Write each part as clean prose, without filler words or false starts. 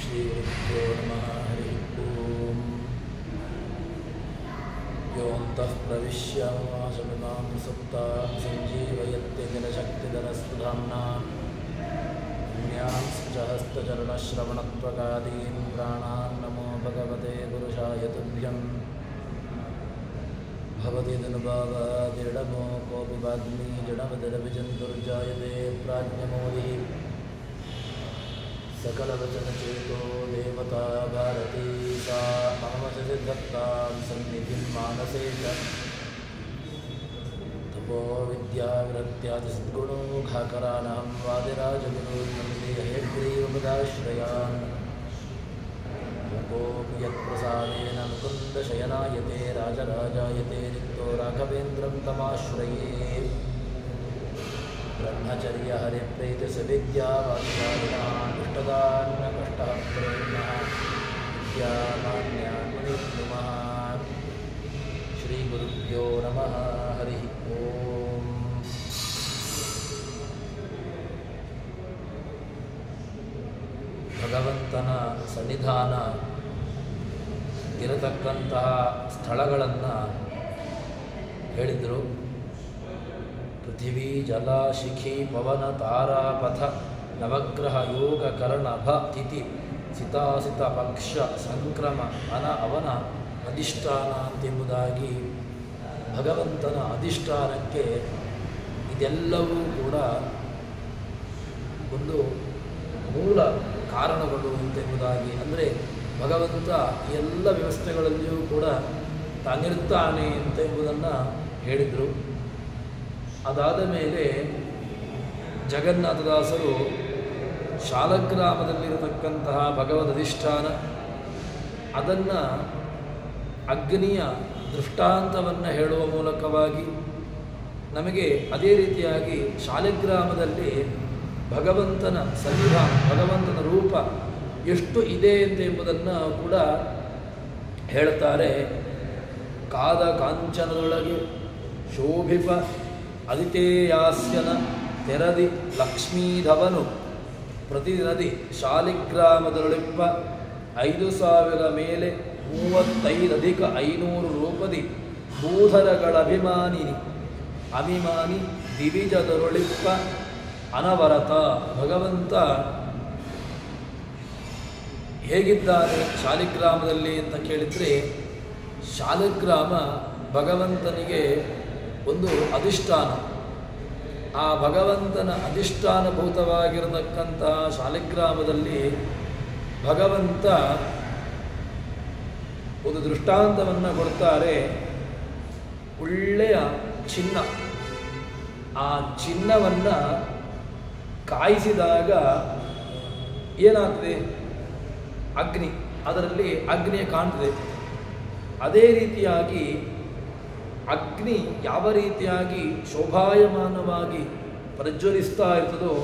श्रीगुरुभ्यो नमः हरि ओम् योऽन्तः प्रविश्य वासमिमां सुप्तां सञ्जीवयत्यखिलशक्तिधरस्वधाम्ना पुण्यांश्च प्राणान् नमो भगवते पुरुषाय तुभ्यम् भवति धनुभावादिडमो कोऽपि वाग्मी जडमदिरभिजन्तुर्जायते प्राज्ञमौलिः सकलवचनचेतो देवता भारती सा ममसिद्धत्तां सन्निधिं मानसे च तपो विद्याविरक्त्यादिसद्गुणोघाकराणां वादिराजगुरुर्नन्दिहयग्रीवपदाश्रयान् मुकोऽपि यत्प्रसादेन मुकुन्दशयनायते राजराजायते रिक्तो राघवेन्द्रं तमाश्रये ब्रह्मचर्य हरिप्रीतिसुविद्यावादिनाम् इष्टदान्नकष्टः प्रेम्णः विद्यामान्यान् मुनिर्नुमः श्रीगुरुभ्यो नमः हरिः ओम् ಭಗವಂತನ ಸನ್ನಿಧಾನ ಇರತಕ್ಕಂತಹ ಸ್ಥಳಗಳನ್ನು ಹೇಳಿದರು. ಪೃಥಿವೀ ಜಲ ಶಿಖಿ ಪವನ ತಾರಾಪಥ ನವಗ್ರಹ ಯೋಗ ಕರ್ಣ ಭ ತಿಥಿ ಸಿತಾಸಿತ ಪಕ್ಷ ಸಂಕ್ರಮ ಅವನ ಅಧಿಷ್ಠಾನ ಎಂಬುದಾಗಿ ಭಗವಂತನ ಅಧಿಷ್ಠಾನಕ್ಕೆ ಇದೆಲ್ಲವೂ ಕೂಡ ಒಂದು ಮೂಲ ಕಾರಣಗಳು ಎಂಬುದಾಗಿ, ಅಂದರೆ ಭಗವಂತ ಎಲ್ಲ ವ್ಯವಸ್ಥೆಗಳಲ್ಲಿಯೂ ಕೂಡ ತಾನಿರ್ತಾನೆ ಎಂಬುದನ್ನು ಹೇಳಿದರು. ಅದಾದ ಮೇಲೆ ಜಗನ್ನಾಥದಾಸರು ಶಾಲಗ್ರಾಮದಲ್ಲಿರತಕ್ಕಂತಹ ಭಗವದ್ ಅಧಿಷ್ಠಾನ ಅದನ್ನು ಅಗ್ನಿಯ ದೃಷ್ಟಾಂತವನ್ನು ಹೇಳುವ ಮೂಲಕವಾಗಿ ನಮಗೆ ಅದೇ ರೀತಿಯಾಗಿ ಶಾಲಿಗ್ರಾಮದಲ್ಲಿ ಭಗವಂತನ ಸನ್ನಿಧಾನ, ಭಗವಂತನ ರೂಪ ಎಷ್ಟು ಇದೆ ಎಂಬುದನ್ನು ಕೂಡ ಹೇಳ್ತಾರೆ. ಕಾದ ಕಾಂಚನದೊಳಗೆ ಶೋಭಿಪ ಅದಿತೇಯಾಸ್ಯನ ತೆರದಿ ಲಕ್ಷ್ಮೀಧವನು ಪ್ರತಿನದಿ ಶಾಲಿಗ್ರಾಮದೊಳಿಪ್ಪ 5,000 ಮೇಲೆ 35,500 ರೂಪದಿ ಭೂಧರಗಳ ಅಭಿಮಾನಿ ದಿವಿಜದೊಳಿಪ್ಪ ಅನವರತ. ಭಗವಂತ ಹೇಗಿದ್ದಾನೆ ಶಾಲಿಗ್ರಾಮದಲ್ಲಿ ಅಂತ ಕೇಳಿದರೆ, ಶಾಲಿಗ್ರಾಮ ಭಗವಂತನಿಗೆ ಒಂದು ಅಧಿಷ್ಠಾನ. ಆ ಭಗವಂತನ ಅಧಿಷ್ಠಾನಭೂತವಾಗಿರತಕ್ಕಂತಹ ಶಾಲಿಗ್ರಾಮದಲ್ಲಿ ಭಗವಂತ ಒಂದು ದೃಷ್ಟಾಂತವನ್ನು ಕೊಡ್ತಾರೆ. ಒಳ್ಳೆಯ ಚಿನ್ನ, ಆ ಚಿನ್ನವನ್ನು ಕಾಯಿಸಿದಾಗ ಏನಾಗ್ತದೆ? ಅಗ್ನಿ, ಅದರಲ್ಲಿ ಅಗ್ನಿಯ ಕಾಣ್ತದೆ. ಅದೇ ರೀತಿಯಾಗಿ ಅಗ್ನಿ ಯಾವ ರೀತಿಯಾಗಿ ಶೋಭಾಯಮಾನವಾಗಿ ಪ್ರಜ್ವಲಿಸ್ತಾ ಇರ್ತದೋ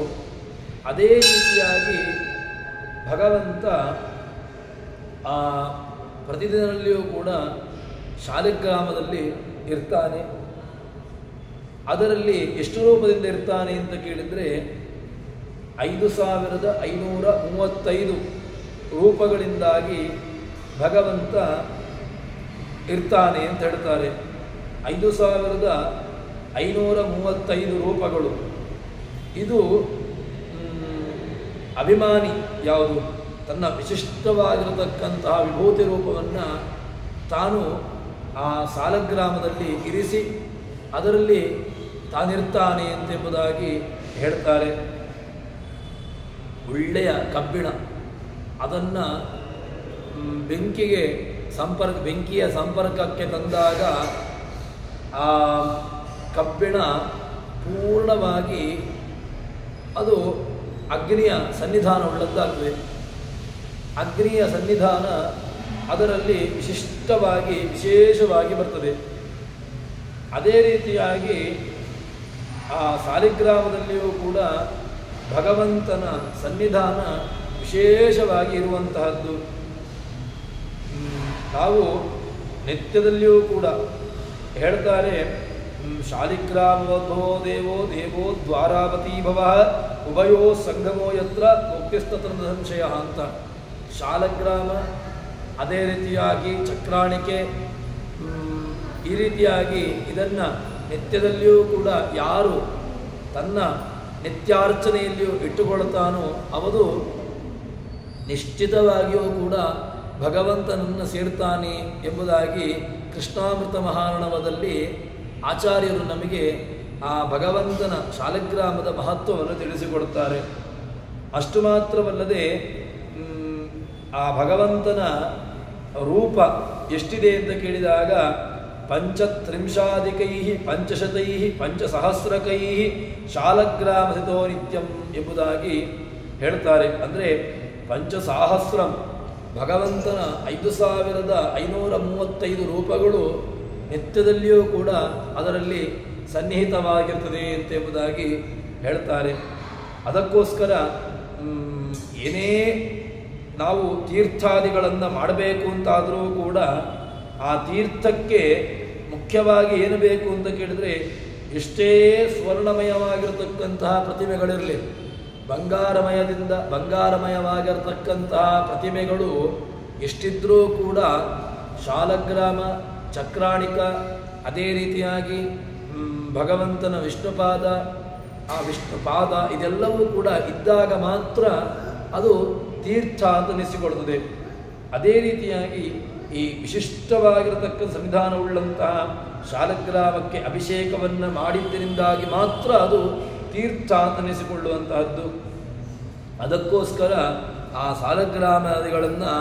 ಅದೇ ರೀತಿಯಾಗಿ ಭಗವಂತ ಆ ಪ್ರತಿದಿನದಲ್ಲಿಯೂ ಕೂಡ ಶಾಲಿಗ್ರಾಮದಲ್ಲಿ ಇರ್ತಾನೆ. ಅದರಲ್ಲಿ ಎಷ್ಟು ರೂಪದಿಂದ ಇರ್ತಾನೆ ಅಂತ ಕೇಳಿದರೆ 5,535 ರೂಪಗಳಿಂದಾಗಿ ಭಗವಂತ ಇರ್ತಾನೆ ಅಂತ ಹೇಳ್ತಾರೆ. 5,535 ರೂಪಗಳು. ಇದು ಅಭಿಮಾನಿ ಯಾವುದು? ತನ್ನ ವಿಶಿಷ್ಟವಾಗಿರತಕ್ಕಂತಹ ವಿಭೂತಿ ರೂಪವನ್ನು ತಾನು ಆ ಸಾಲಗ್ರಾಮದಲ್ಲಿ ಇರಿಸಿ ಅದರಲ್ಲಿ ತಾನಿರ್ತಾನೆ ಎಂಬುದಾಗಿ ಹೇಳ್ತಾರೆ. ಒಳ್ಳೆಯ ಕಬ್ಬಿಣ, ಅದನ್ನು ಬೆಂಕಿಯ ಸಂಪರ್ಕಕ್ಕೆ ತಂದಾಗ ಆ ಕಬ್ಬಿಣ ಪೂರ್ಣವಾಗಿ ಅದು ಅಗ್ನಿಯ ಸನ್ನಿಧಾನ ಉಳ್ಳದ್ದಾಗ್ತದೆ. ಅಗ್ನಿಯ ಸನ್ನಿಧಾನ ಅದರಲ್ಲಿ ವಿಶೇಷವಾಗಿ ಬರ್ತದೆ. ಅದೇ ರೀತಿಯಾಗಿ ಆ ಸಾಲಿಗ್ರಾಮದಲ್ಲಿಯೂ ಕೂಡ ಭಗವಂತನ ಸನ್ನಿಧಾನ ವಿಶೇಷವಾಗಿ ಇರುವಂತಹದ್ದು. ನಾವು ನಿತ್ಯದಲ್ಲಿಯೂ ಕೂಡ ಹೇಳ್ತಾರೆ, ಶಾಲಿಗ್ರಾಮವದ್ಭವೋ ದೇವೋ ದೇವೋ ದ್ವಾರಾವತಿ ಭವ ಉಭಯೋ ಸಂಗಮೋ ಯತ್ರ ಮುಕ್ತಿಸ್ತತ್ರ ಸಂಶಯ ಅಂತ. ಶಾಲಗ್ರಾಮ, ಅದೇ ರೀತಿಯಾಗಿ ಚಕ್ರಾಣಿಕೆ, ಈ ರೀತಿಯಾಗಿ ಇದನ್ನು ನಿತ್ಯದಲ್ಲಿಯೂ ಕೂಡ ಯಾರು ತನ್ನ ನಿತ್ಯಾರ್ಚನೆಯಲ್ಲಿಯೂ ಇಟ್ಟುಕೊಳ್ಳುತ್ತಾನೋ ಅವನು ನಿಶ್ಚಿತವಾಗಿಯೂ ಕೂಡ ಭಗವಂತನನ್ನು ಸೇರ್ತಾನೆ ಎಂಬುದಾಗಿ ಕೃಷ್ಣಾಮೃತ ಮಹಾರ್ಣವದಲ್ಲಿ ಆಚಾರ್ಯರು ನಮಗೆ ಆ ಭಗವಂತನ ಶಾಲಗ್ರಾಮದ ಮಹತ್ವವನ್ನು ತಿಳಿಸಿಕೊಡುತ್ತಾರೆ. ಅಷ್ಟು ಮಾತ್ರವಲ್ಲದೆ ಆ ಭಗವಂತನ ರೂಪ ಎಷ್ಟಿದೆ ಅಂತ ಕೇಳಿದಾಗ ಪಂಚತ್ರಿಂಶಾಧಿಕೈ ಪಂಚಶತೈ ಪಂಚಸಹಸ್ರಕೈ ಶಾಲಗ್ರಾಮಸ್ಥಿತೋ ನಿತ್ಯಂ ಎಂಬುದಾಗಿ ಹೇಳ್ತಾರೆ. ಅಂದರೆ ಪಂಚಸಾಹಸ್ರಂ ಭಗವಂತನ 5535 ರೂಪಗಳು ನಿತ್ಯದಲ್ಲಿಯೂ ಕೂಡ ಅದರಲ್ಲಿ ಸನ್ನಿಹಿತವಾಗಿರ್ತದೆ ಎಂಬುದಾಗಿ ಹೇಳ್ತಾರೆ. ಅದಕ್ಕೋಸ್ಕರ ಏನೇ ನಾವು ತೀರ್ಥಾದಿಗಳನ್ನು ಮಾಡಬೇಕು ಅಂತಾದರೂ ಕೂಡ ಆ ತೀರ್ಥಕ್ಕೆ ಮುಖ್ಯವಾಗಿ ಏನು ಬೇಕು ಅಂತ ಕೇಳಿದರೆ ಎಷ್ಟೇ ಸ್ವರ್ಣಮಯವಾಗಿರತಕ್ಕಂತಹ ಪ್ರತಿಮೆಗಳಿರಲಿ, ಬಂಗಾರಮಯವಾಗಿರತಕ್ಕಂತಹ ಪ್ರತಿಮೆಗಳು ಎಷ್ಟಿದ್ರೂ ಕೂಡ ಶಾಲಗ್ರಾಮ, ಚಕ್ರಾಣಿಕ, ಅದೇ ರೀತಿಯಾಗಿ ಭಗವಂತನ ವಿಷ್ಣುಪಾದ, ಆ ವಿಷ್ಣುಪಾದ ಇದೆಲ್ಲವೂ ಕೂಡ ಇದ್ದಾಗ ಮಾತ್ರ ಅದು ತೀರ್ಥ ಅಂತ ಅನಿಸಿಕೊಳ್ಳುತ್ತದೆ. ಅದೇ ರೀತಿಯಾಗಿ ಈ ವಿಶಿಷ್ಟವಾಗಿರತಕ್ಕ ಸಂವಿಧಾನವುಳ್ಳಂತಹ ಶಾಲಗ್ರಾಮಕ್ಕೆ ಅಭಿಷೇಕವನ್ನು ಮಾಡಿದ್ದರಿಂದಾಗಿ ಮಾತ್ರ ಅದು ತೀರ್ಥ ಅಂತ ಅನಿಸಿಕೊಳ್ಳುವಂತಹದ್ದು. ಅದಕ್ಕೋಸ್ಕರ ಆ ಶಾಲಗ್ರಾಮಾದಿಗಳನ್ನು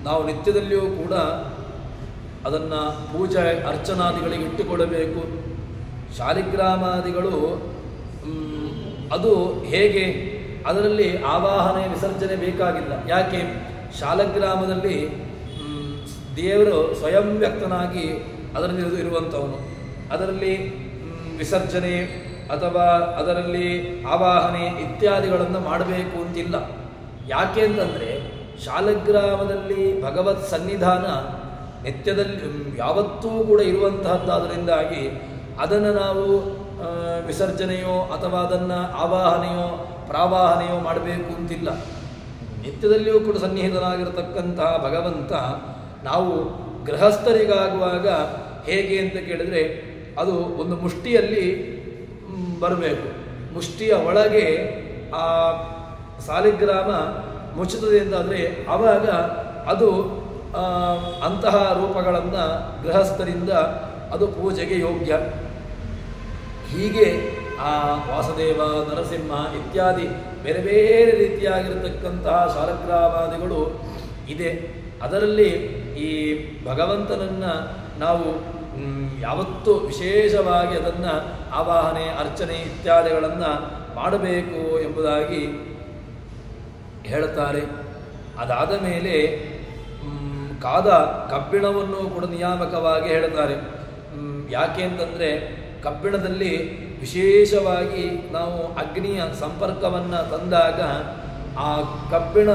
ನಾವು ನಿತ್ಯದಲ್ಲಿಯೂ ಕೂಡ ಅದನ್ನು ಪೂಜೆ ಅರ್ಚನಾದಿಗಳಿಗೆ ಇಟ್ಟುಕೊಳ್ಳಬೇಕು. ಶಾಲಿಗ್ರಾಮಾದಿಗಳು ಅದು ಹೇಗೆ, ಅದರಲ್ಲಿ ಆವಾಹನೆ ವಿಸರ್ಜನೆ ಬೇಕಾಗಿಲ್ಲ. ಯಾಕೆ? ಶಾಲಗ್ರಾಮದಲ್ಲಿ ದೇವರು ಸ್ವಯಂ ವ್ಯಕ್ತನಾಗಿ ಅದರಲ್ಲಿ ಇರುವಂಥವನು. ಅದರಲ್ಲಿ ವಿಸರ್ಜನೆ ಅಥವಾ ಅದರಲ್ಲಿ ಆವಾಹನೆ ಇತ್ಯಾದಿಗಳನ್ನು ಮಾಡಬೇಕು ಅಂತಿಲ್ಲ. ಯಾಕೆ ಅಂತಂದರೆ ಶಾಲಗ್ರಾಮದಲ್ಲಿ ಭಗವತ್ ಸನ್ನಿಧಾನ ನಿತ್ಯದಲ್ಲಿ ಯಾವತ್ತೂ ಕೂಡ ಇರುವಂತಹದ್ದಾದ್ದರಿಂದಾಗಿ ಅದನ್ನು ನಾವು ವಿಸರ್ಜನೆಯೋ ಅಥವಾ ಅದನ್ನು ಆವಾಹನೆಯೋ ಪ್ರಾವಾಹನೆಯೋ ಮಾಡಬೇಕು ಅಂತಿಲ್ಲ. ನಿತ್ಯದಲ್ಲಿಯೂ ಕೂಡ ಸನ್ನಿಹಿತನಾಗಿರತಕ್ಕಂತಹ ಭಗವಂತ ನಾವು ಗೃಹಸ್ಥರಿಗಾಗುವಾಗ ಹೇಗೆ ಅಂತ ಕೇಳಿದರೆ ಅದು ಒಂದು ಮುಷ್ಟಿಯಲ್ಲಿ ಬರಬೇಕು. ಮುಷ್ಟಿಯ ಒಳಗೆ ಆ ಸಾಲಿಗ್ರಾಮ ಮುಚ್ಚುತ್ತದೆ ಅಂತಾದರೆ ಆವಾಗ ಅದು ಅಂತಹ ರೂಪಗಳನ್ನು ಗೃಹಸ್ಥರಿಂದ ಅದು ಪೂಜೆಗೆ ಯೋಗ್ಯ. ಹೀಗೆ ಆ ವಾಸುದೇವ, ನರಸಿಂಹ ಇತ್ಯಾದಿ ಬೇರೆ ಬೇರೆ ರೀತಿಯಾಗಿರತಕ್ಕಂತಹ ಶಾಲಗ್ರಾಮಾದಿಗಳು ಇದೆ. ಅದರಲ್ಲಿ ಈ ಭಗವಂತನನ್ನು ನಾವು ಯಾವತ್ತೂ ವಿಶೇಷವಾಗಿ ಅದನ್ನು ಆವಾಹನೆ, ಅರ್ಚನೆ ಇತ್ಯಾದಿಗಳನ್ನು ಮಾಡಬೇಕು ಎಂಬುದಾಗಿ ಹೇಳುತ್ತಾರೆ. ಅದಾದ ಮೇಲೆ ಕಾದ ಕಬ್ಬಿಣವನ್ನು ಕೂಡ ನಿಯಾಮಕವಾಗಿ ಹೇಳುತ್ತಾರೆ. ಯಾಕೆ ಅಂತಂದರೆ ಕಬ್ಬಿಣದಲ್ಲಿ ವಿಶೇಷವಾಗಿ ನಾವು ಅಗ್ನಿಯ ಸಂಪರ್ಕವನ್ನು ತಂದಾಗ ಆ ಕಬ್ಬಿಣ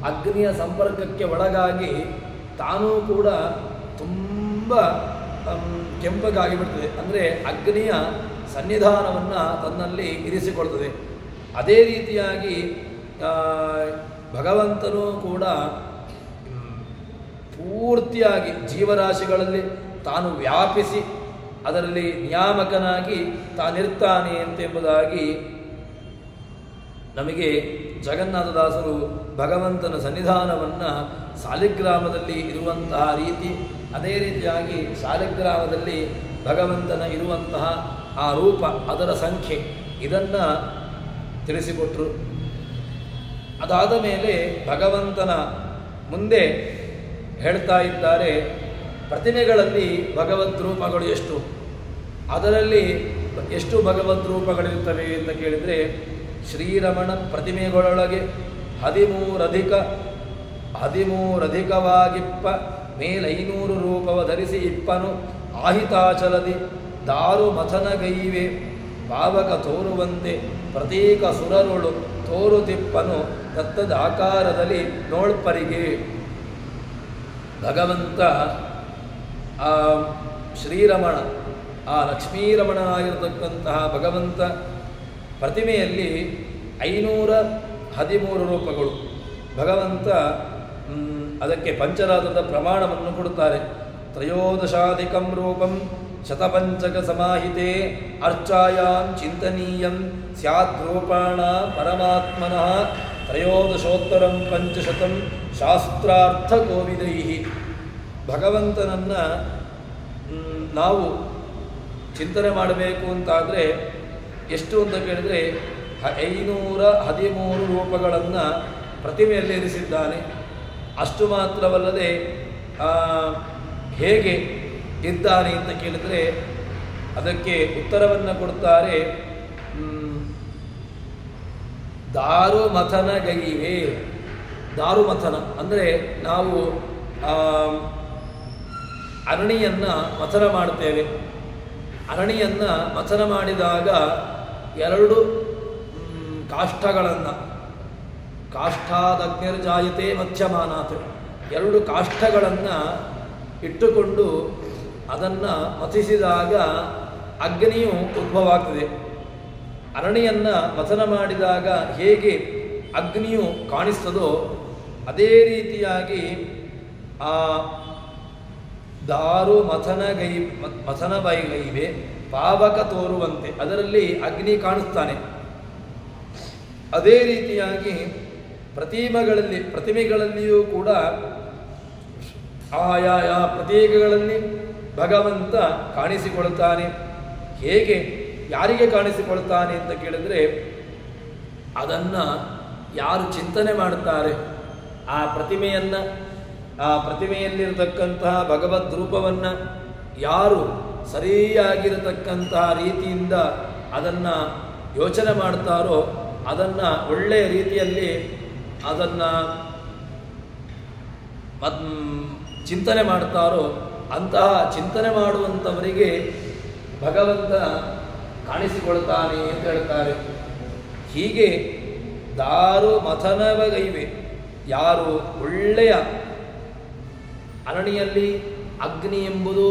ಅಗ್ನಿಯ ಸಂಪರ್ಕಕ್ಕೆ ಒಳಗಾಗಿ ತಾನೂ ಕೂಡ ತುಂಬ ಕೆಂಪಗಾಗಿಬಿಡ್ತದೆ. ಅಂದರೆ ಅಗ್ನಿಯ ಸನ್ನಿಧಾನವನ್ನು ತನ್ನಲ್ಲಿ ಇರಿಸಿಕೊಳ್ತದೆ. ಅದೇ ರೀತಿಯಾಗಿ ಭಗವಂತನೂ ಕೂಡ ಪೂರ್ತಿಯಾಗಿ ಜೀವರಾಶಿಗಳಲ್ಲಿ ತಾನು ವ್ಯಾಪಿಸಿ ಅದರಲ್ಲಿ ನಿಯಾಮಕನಾಗಿ ತಾನಿರ್ತಾನೆ ಎಂಬುದಾಗಿ ನಮಗೆ ಜಗನ್ನಾಥದಾಸರು ಭಗವಂತನ ಸನ್ನಿಧಾನವನ್ನು ಸಾಲಿಗ್ರಾಮದಲ್ಲಿ ಇರುವಂತಹ ರೀತಿ, ಅದೇ ರೀತಿಯಾಗಿ ಸಾಲಿಗ್ರಾಮದಲ್ಲಿ ಭಗವಂತನ ಇರುವಂತಹ ಆ ರೂಪ, ಅದರ ಸಂಖ್ಯೆ ಇದನ್ನು ತಿಳಿಸಿಕೊಟ್ರು. ಅದಾದ ಮೇಲೆ ಭಗವಂತನ ಮುಂದೆ ಹೇಳ್ತಾ ಇದ್ದಾರೆ, ಪ್ರತಿಮೆಗಳಲ್ಲಿ ಭಗವದ್ ರೂಪಗಳು ಎಷ್ಟು, ಅದರಲ್ಲಿ ಎಷ್ಟು ಭಗವದ್ ರೂಪಗಳಿರ್ತವೆ ಅಂತ ಕೇಳಿದರೆ ಶ್ರೀರಮಣ ಪ್ರತಿಮೆಗಳೊಳಗೆ 13 ಮೇಲೈನೂರು ರೂಪವ ಧರಿಸಿ ಇಪ್ಪನು ಆಹಿತಾಚಲದಿ ದಾರು ಮಥನಗೈವೆ ಭಾವಕ ತೋರುವಂತೆ ಪ್ರತೀಕ ಸುರರುಳು ತೋರುತಿಪ್ಪನು ತತ್ತದ ಆಕಾರದಲ್ಲಿ ನೋಳ್ಪರಿಗೆ. ಭಗವಂತ ಆ ಶ್ರೀರಮಣ, ಆ ಲಕ್ಷ್ಮೀರಮಣನಾಗಿರತಕ್ಕಂತಹ ಭಗವಂತ ಪ್ರತಿಮೆಯಲ್ಲಿ 513 ರೂಪಗಳು, ಭಗವಂತ ಅದಕ್ಕೆ ಪಂಚರಾತ್ರದ ಪ್ರಮಾಣವನ್ನು ಕೊಡುತ್ತಾರೆ. ತ್ರಯೋದಶಾಧಿಕಂ ರೂಪಂ ಶತಪಂಚಕ ಸಮಾಹಿತೆ ಅರ್ಚಾಯಾಂ ಚಿಂತನೀಯಂ ಸ್ಯಾದ್ರೂಪಾಣ ಪರಮಾತ್ಮನಃ ತ್ರಯೋದಶೋತ್ತರಂ ಪಂಚಶತಂ ಶಾಸ್ತ್ರಾರ್ಥ ಕೋವಿದೈ. ಭಗವಂತನನ್ನು ನಾವು ಚಿಂತನೆ ಮಾಡಬೇಕು ಅಂತಾದರೆ ಎಷ್ಟು ಅಂತ ಕೇಳಿದರೆ 513 ರೂಪಗಳನ್ನು ಪ್ರತಿಮೆಯಲ್ಲಿ ಇರಿಸಿದ್ದಾನೆ. ಅಷ್ಟು ಮಾತ್ರವಲ್ಲದೆ ಹೇಗೆ ಇದ್ದಾನೆ ಅಂತ ಕೇಳಿದರೆ ಅದಕ್ಕೆ ಉತ್ತರವನ್ನು ಕೊಡ್ತಾರೆ. ದಾರುಮಥನಗೈವೆ. ದಾರುಮಥನ ಅಂದರೆ ನಾವು ಅರಣಿಯನ್ನು ಮಥನ ಮಾಡ್ತೇವೆ. ಅರಣಿಯನ್ನು ಮಥನ ಮಾಡಿದಾಗ 2 ಕಾಷ್ಠಗಳನ್ನು, ಕಾಷ್ಠಾದಗ್ನಿರ್ಜಾಯತೆ ಮಧ್ಯಮಾನಾತ್, 2 ಕಾಷ್ಠಗಳನ್ನು ಇಟ್ಟುಕೊಂಡು ಅದನ್ನು ಮಥಿಸಿದಾಗ ಅಗ್ನಿಯು ಉದ್ಭವ ಆಗ್ತದೆ. ಅರಣಿಯನ್ನು ಮಥನ ಮಾಡಿದಾಗ ಹೇಗೆ ಅಗ್ನಿಯು ಕಾಣಿಸ್ತದೋ ಅದೇ ರೀತಿಯಾಗಿ ಆ ದಾರು ಮಥನ ಬೈಗೈವೆ ಪಾವಕ ತೋರುವಂತೆ ಅದರಲ್ಲಿ ಅಗ್ನಿ ಕಾಣಿಸ್ತಾನೆ. ಅದೇ ರೀತಿಯಾಗಿ ಪ್ರತಿಮೆಗಳಲ್ಲಿಯೂ ಕೂಡ ಆಯಾಯ ಪ್ರತೀಕಗಳಲ್ಲಿ ಭಗವಂತ ಕಾಣಿಸಿಕೊಳ್ತಾನೆ. ಹೇಗೆ, ಯಾರಿಗೆ ಕಾಣಿಸಿಕೊಳ್ತಾನೆ ಅಂತ ಕೇಳಿದರೆ ಅದನ್ನು ಯಾರು ಚಿಂತನೆ ಮಾಡುತ್ತಾರೆ, ಆ ಪ್ರತಿಮೆಯನ್ನು, ಆ ಪ್ರತಿಮೆಯಲ್ಲಿರತಕ್ಕಂತಹ ಭಗವದ್ ರೂಪವನ್ನು ಯಾರು ಸರಿಯಾಗಿರತಕ್ಕಂತಹ ರೀತಿಯಿಂದ ಅದನ್ನು ಯೋಚನೆ ಮಾಡ್ತಾರೋ, ಅದನ್ನು ಒಳ್ಳೆಯ ರೀತಿಯಲ್ಲಿ ಅದನ್ನು ಚಿಂತನೆ ಮಾಡ್ತಾರೋ ಅಂತಹ ಚಿಂತನೆ ಮಾಡುವಂಥವರಿಗೆ ಭಗವಂತ ಕಾಣಿಸಿಕೊಳ್ತಾನೆ ಅಂತ ಹೇಳ್ತಾರೆ. ಹೀಗೆ ದಾರು ಮಥನವಗೈವೆ, ಯಾರು ಒಳ್ಳೆಯ ಅರಣಿಯಲ್ಲಿ ಅಗ್ನಿ ಎಂಬುದು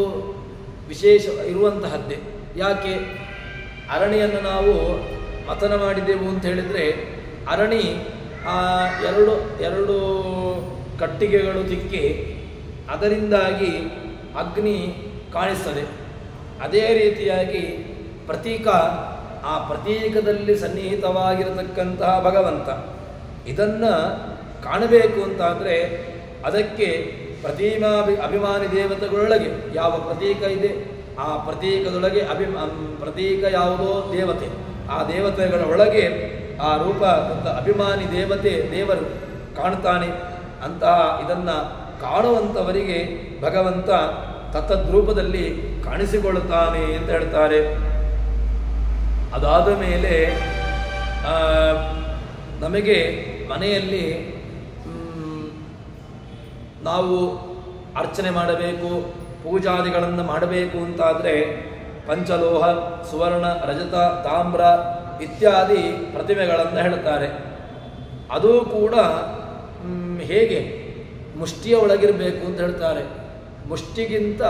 ವಿಶೇಷ ಇರುವಂತಹದ್ದೇ. ಯಾಕೆ ಅರಣಿಯನ್ನು ನಾವು ಮಥನ ಮಾಡಿದೆವು ಅಂತ ಹೇಳಿದರೆ, ಅರಣಿ ಎರಡು ಕಟ್ಟಿಗೆಗಳು ತಿಕ್ಕಿ ಅದರಿಂದಾಗಿ ಅಗ್ನಿ ಕಾಣಿಸ್ತದೆ. ಅದೇ ರೀತಿಯಾಗಿ ಪ್ರತೀಕ, ಆ ಪ್ರತೀಕದಲ್ಲಿ ಸನ್ನಿಹಿತವಾಗಿರತಕ್ಕಂತಹ ಭಗವಂತ, ಇದನ್ನು ಕಾಣಬೇಕು ಅಂತಾದರೆ ಅದಕ್ಕೆ ಅಭಿಮಾನಿ ದೇವತೆಗಳೊಳಗೆ ಯಾವ ಪ್ರತೀಕ ಇದೆ, ಆ ಪ್ರತೀಕದೊಳಗೆ ಪ್ರತೀಕ ಯಾವುದೋ ದೇವತೆ, ಆ ದೇವತೆಗಳ ಒಳಗೆ ಆ ರೂಪ ಅಭಿಮಾನಿ ದೇವರು ಕಾಣ್ತಾನೆ. ಅಂತಹ ಇದನ್ನು ಕಾಣುವಂಥವರಿಗೆ ಭಗವಂತ ತತ್ತದ್ರೂಪದಲ್ಲಿ ಕಾಣಿಸಿಕೊಳ್ಳುತ್ತಾನೆ ಅಂತ ಹೇಳ್ತಾರೆ. ಅದಾದ ಮೇಲೆ ನಮಗೆ ಮನೆಯಲ್ಲಿ ನಾವು ಅರ್ಚನೆ ಮಾಡಬೇಕು, ಪೂಜಾದಿಗಳನ್ನು ಮಾಡಬೇಕು ಅಂತಾದರೆ ಪಂಚಲೋಹ, ಸುವರ್ಣ, ರಜತ, ತಾಮ್ರ ಇತ್ಯಾದಿ ಪ್ರತಿಮೆಗಳನ್ನು ಹೇಳ್ತಾರೆ. ಅದು ಕೂಡ ಹೇಗೆ ಮುಷ್ಟಿಯ ಒಳಗಿರಬೇಕು ಅಂತ ಹೇಳ್ತಾರೆ. ಮುಷ್ಟಿಗಿಂತ